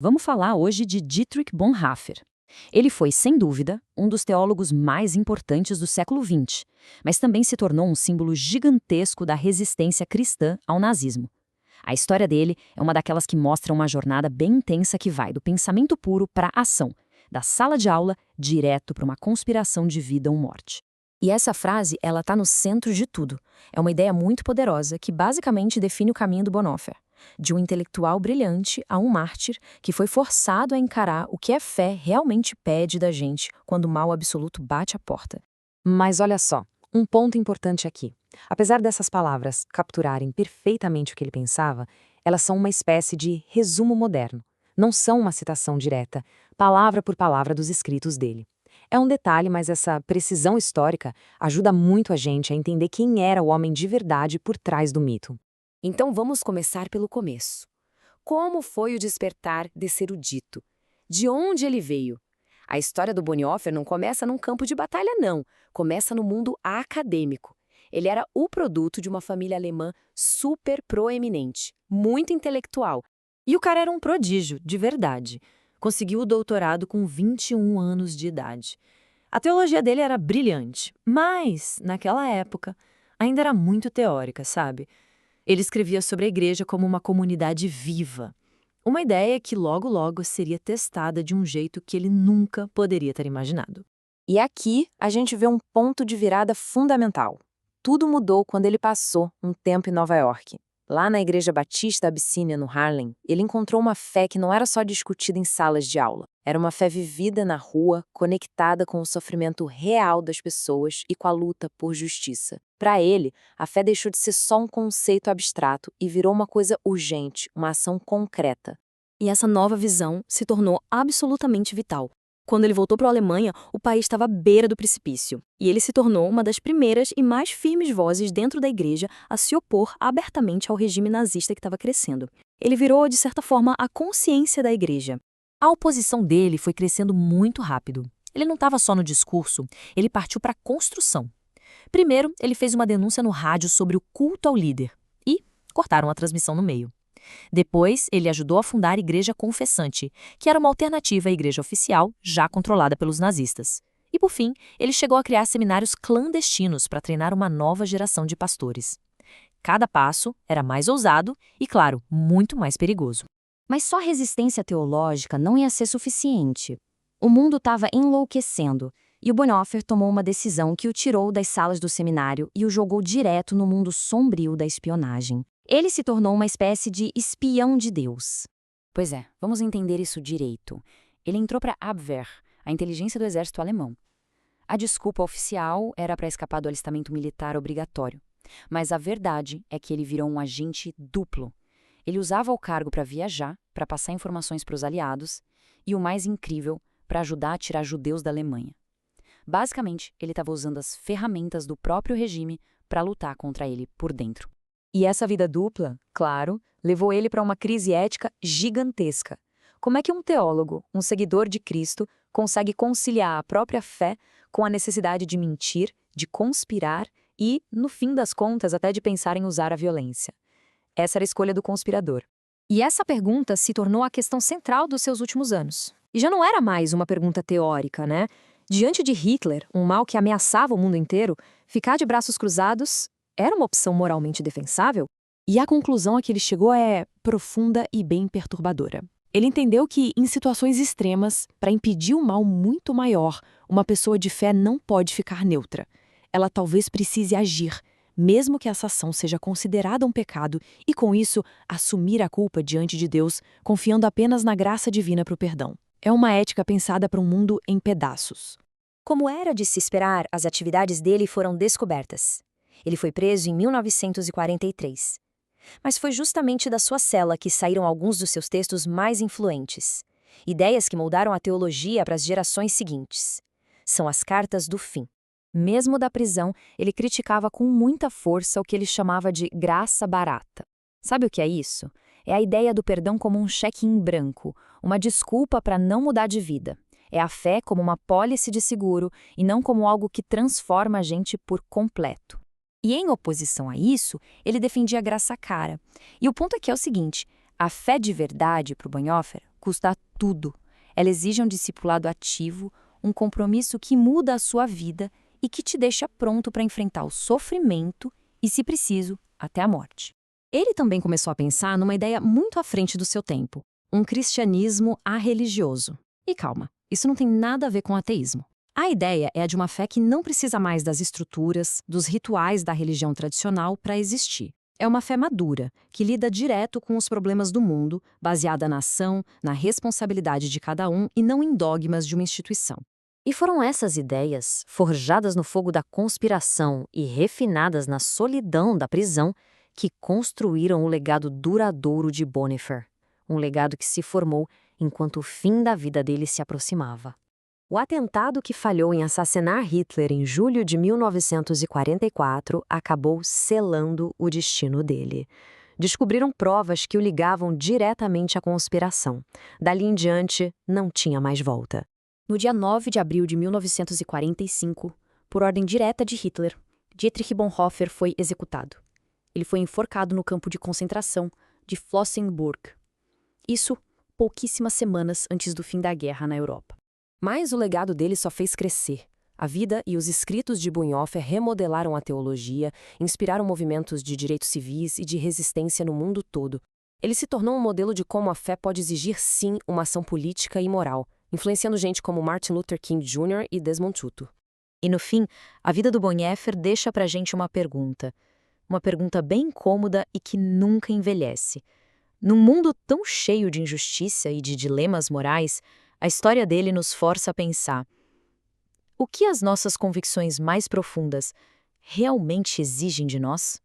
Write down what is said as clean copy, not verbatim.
Vamos falar hoje de Dietrich Bonhoeffer. Ele foi, sem dúvida, um dos teólogos mais importantes do século XX, mas também se tornou um símbolo gigantesco da resistência cristã ao nazismo. A história dele é uma daquelas que mostra uma jornada bem intensa que vai do pensamento puro para a ação, da sala de aula direto para uma conspiração de vida ou morte. E essa frase, ela está no centro de tudo. É uma ideia muito poderosa que basicamente define o caminho do Bonhoeffer. De um intelectual brilhante a um mártir que foi forçado a encarar o que a fé realmente pede da gente quando o mal absoluto bate a porta. Mas olha só, um ponto importante aqui. Apesar dessas palavras capturarem perfeitamente o que ele pensava, elas são uma espécie de resumo moderno. Não são uma citação direta, palavra por palavra dos escritos dele. É um detalhe, mas essa precisão histórica ajuda muito a gente a entender quem era o homem de verdade por trás do mito. Então vamos começar pelo começo. Como foi o despertar desse erudito? De onde ele veio? A história do Bonhoeffer não começa num campo de batalha, não. Começa no mundo acadêmico. Ele era o produto de uma família alemã super proeminente, muito intelectual. E o cara era um prodígio, de verdade. Conseguiu o doutorado com 21 anos de idade. A teologia dele era brilhante, mas, naquela época, ainda era muito teórica, sabe? Ele escrevia sobre a igreja como uma comunidade viva. Uma ideia que logo seria testada de um jeito que ele nunca poderia ter imaginado. E aqui a gente vê um ponto de virada fundamental. Tudo mudou quando ele passou um tempo em Nova York. Lá na Igreja Batista Abissínia, no Harlem, ele encontrou uma fé que não era só discutida em salas de aula. Era uma fé vivida na rua, conectada com o sofrimento real das pessoas e com a luta por justiça. Para ele, a fé deixou de ser só um conceito abstrato e virou uma coisa urgente, uma ação concreta. E essa nova visão se tornou absolutamente vital. Quando ele voltou para a Alemanha, o país estava à beira do precipício. E ele se tornou uma das primeiras e mais firmes vozes dentro da igreja a se opor abertamente ao regime nazista que estava crescendo. Ele virou, de certa forma, a consciência da igreja. A oposição dele foi crescendo muito rápido. Ele não estava só no discurso, ele partiu para a construção. Primeiro, ele fez uma denúncia no rádio sobre o culto ao líder e cortaram a transmissão no meio. Depois, ele ajudou a fundar a Igreja Confessante, que era uma alternativa à igreja oficial, já controlada pelos nazistas. E, por fim, ele chegou a criar seminários clandestinos para treinar uma nova geração de pastores. Cada passo era mais ousado e, claro, muito mais perigoso. Mas só resistência teológica não ia ser suficiente. O mundo estava enlouquecendo, e o Bonhoeffer tomou uma decisão que o tirou das salas do seminário e o jogou direto no mundo sombrio da espionagem. Ele se tornou uma espécie de espião de Deus. Pois é, vamos entender isso direito. Ele entrou para a Abwehr, a inteligência do exército alemão. A desculpa oficial era para escapar do alistamento militar obrigatório. Mas a verdade é que ele virou um agente duplo. Ele usava o cargo para viajar, para passar informações para os aliados e, o mais incrível, para ajudar a tirar judeus da Alemanha. Basicamente, ele estava usando as ferramentas do próprio regime para lutar contra ele por dentro. E essa vida dupla, claro, levou ele para uma crise ética gigantesca. Como é que um teólogo, um seguidor de Cristo, consegue conciliar a própria fé com a necessidade de mentir, de conspirar e, no fim das contas, até de pensar em usar a violência? Essa era a escolha do conspirador. E essa pergunta se tornou a questão central dos seus últimos anos. E já não era mais uma pergunta teórica, né? Diante de Hitler, um mal que ameaçava o mundo inteiro, ficar de braços cruzados era uma opção moralmente defensável? E a conclusão a que ele chegou é profunda e bem perturbadora. Ele entendeu que, em situações extremas, para impedir um mal muito maior, uma pessoa de fé não pode ficar neutra. Ela talvez precise agir, mesmo que essa ação seja considerada um pecado, e com isso, assumir a culpa diante de Deus, confiando apenas na graça divina para o perdão. É uma ética pensada para um mundo em pedaços. Como era de se esperar, as atividades dele foram descobertas. Ele foi preso em 1943. Mas foi justamente da sua cela que saíram alguns dos seus textos mais influentes. Ideias que moldaram a teologia para as gerações seguintes. São as cartas do fim. Mesmo da prisão, ele criticava com muita força o que ele chamava de graça barata. Sabe o que é isso? É a ideia do perdão como um cheque em branco, uma desculpa para não mudar de vida. É a fé como uma pólice de seguro e não como algo que transforma a gente por completo. E em oposição a isso, ele defendia a graça cara. E o ponto aqui é o seguinte, a fé de verdade, para o Bonhoeffer, custa tudo. Ela exige um discipulado ativo, um compromisso que muda a sua vida e que te deixa pronto para enfrentar o sofrimento e, se preciso, até a morte. Ele também começou a pensar numa ideia muito à frente do seu tempo, um cristianismo arreligioso. E calma, isso não tem nada a ver com ateísmo. A ideia é a de uma fé que não precisa mais das estruturas, dos rituais da religião tradicional para existir. É uma fé madura, que lida direto com os problemas do mundo, baseada na ação, na responsabilidade de cada um e não em dogmas de uma instituição. E foram essas ideias, forjadas no fogo da conspiração e refinadas na solidão da prisão, que construíram o legado duradouro de Bonhoeffer. Um legado que se formou enquanto o fim da vida dele se aproximava. O atentado que falhou em assassinar Hitler em julho de 1944 acabou selando o destino dele. Descobriram provas que o ligavam diretamente à conspiração. Dali em diante, não tinha mais volta. No dia 9 de abril de 1945, por ordem direta de Hitler, Dietrich Bonhoeffer foi executado. Ele foi enforcado no campo de concentração de Flossenbürg. Isso pouquíssimas semanas antes do fim da guerra na Europa. Mas o legado dele só fez crescer. A vida e os escritos de Bonhoeffer remodelaram a teologia, inspiraram movimentos de direitos civis e de resistência no mundo todo. Ele se tornou um modelo de como a fé pode exigir, sim, uma ação política e moral, influenciando gente como Martin Luther King Jr. e Desmond Tutu. E no fim, a vida do Bonhoeffer deixa pra gente uma pergunta bem incômoda e que nunca envelhece. Num mundo tão cheio de injustiça e de dilemas morais, a história dele nos força a pensar: o que as nossas convicções mais profundas realmente exigem de nós?